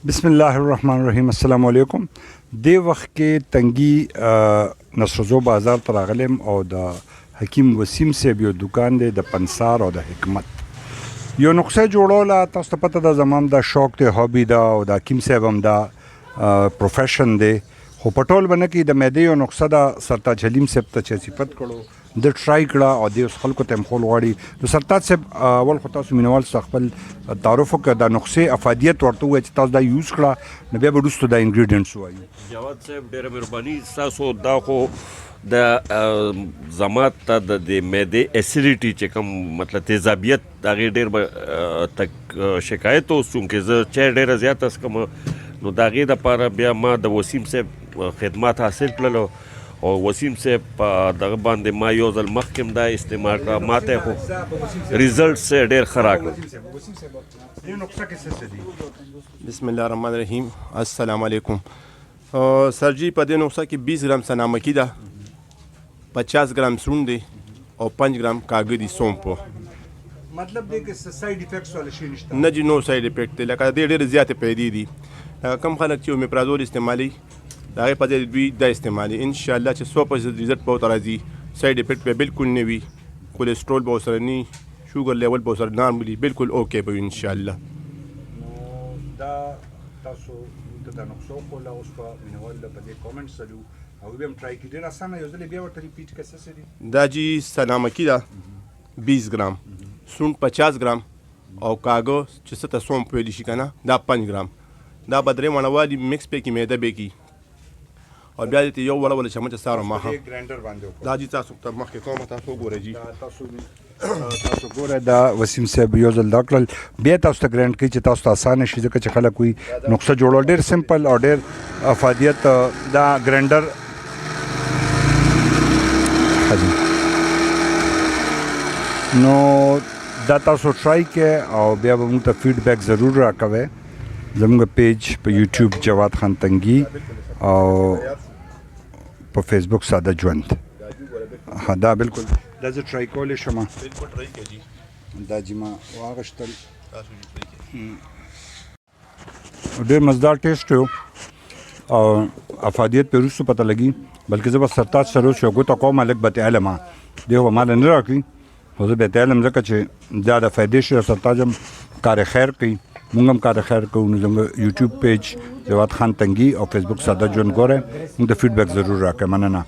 بسم الله الرحمن الرحیم. السلام علیکم. د وخت کې تنګي نصرزو بازار ته راغلم او د حکیم وسیم صاحب یو دکان دی د پنسار او د حکمت یو نقشه جوړوله. تاسو ته پته ده زمام د شوق دی، هابي ده او د حکیم صاحب هم دا پروفیشن دی. خو په ټول به نه کې د معدې یو نقشه ده سرتاج حلیم صاحب ته چې صفت کړو د ټرای کړه او د اوس خلکو ته مخول غواړي. نو سرتاج صاحب اول خو تاسو مینوال څخه خپل تعارف وکړه، د نقشې افادیت ورته ووایي چې تاسو دا یوز کړه، نو بیا به وروسته دا انګریډینټس ووایو. جواد صاحب ډېره مهرباني ستاسو. دا خو د زما ته د معدې اسیډیټي چې کوم مطلب تیزابیت د هغې ډېر تک شکایت اوس چونکې زه چای ډېره زیاته څښم، نو د هغې دپاره بیا ما د وسیم صاحب خدمات حاصل کړلو او وسیم صاحب په دغه باندې ما یو ځل مخکې هم دا استعمال کړه، ما ته خو ریزلټس یې ډېر ښه راکړل. بسم الله الرحمن الرحیم. السلام علیکم. سر جی په دې نقشه کې 20 ګرام سنامکی ده، 50 ګرام سون دی او 5 ګرام کاغذ دی سونپ. مطلب دی چې سایډ افیکټس ولا شي نشته؟ نه جی، نو سایډ افیکټ دی. لکه د ډېر زیاتې پیدې دي. کم خلک چې اومیپرازول استعمالي د هغې په ځای دوی دا استعمالي، انشاءالله چې 100% ریزلټ به ورته راځي. سایډ افیکټ به بالکل نه وي، کولیسټرول به ورسره نه وي، شوګر لیول به ورسره نارملي بالکل اوکې به وي انشاءالله. نو دا تاسو ته دا نقشه وښوله، اوس په مینوال په دې کامنټ سلو او بیا هم ټرای کړي. ډېر اسانه، یو ځل بیا ورته ریپیټ کړه څه دي. دا جی سنامکی ده 20 ګرام، سون 50 ګرام او کاغذ چې څه ته سونپ ویلی شي که نه دا 5 ګرام. دا به درې مڼه والي مکس پې کړي، میده به کړي او بیا دې ته یو وړه چمچه سهار او ماښام ګرینډر باندې وکړو. دا جی تاسو ته مخکې کومه تاسو وګورئ جی. تاسو ګورئ دا وسیم صاحب یو ځل دا کړل، بیا تاسو ته ګرینډ کوي چې تاسو ته اسانه شي، ځکه چې خلک وایي نقشه جوړول ډېر سمپل او ډېر افادیت. دا ګرینډر نو دا تاسو ټرای کړئ او بیا به موږ ته فیډبیک ضرور راکوئ. زموږ پیج په یوټیوب جواد خان تنگی او په فیسبوک ساده ژوند. دا بالکل دا زه ټرای کولی شم. بالکل ټرای کړئ جی. دا چې ما واغشتل ډېر مزدار ټیسټ و او افادیت پې وروسته پته لګي. بلکې زه به سرتاج سره اوس یو ګوته کوم، هلک بت علمه دی خو به ماله نه راکړي، خو زه بت علم ځکه چې دا د فایدې شي. سرتاج هم کار خیر کوي، مونږ هم کار خیر کوو. نو زموږ یوټیوب پیج جواد خان تنگی او فیسبوک ساده ژوند ګورئ، موږ ته فیډبیک ضرور راکړئ. مننه.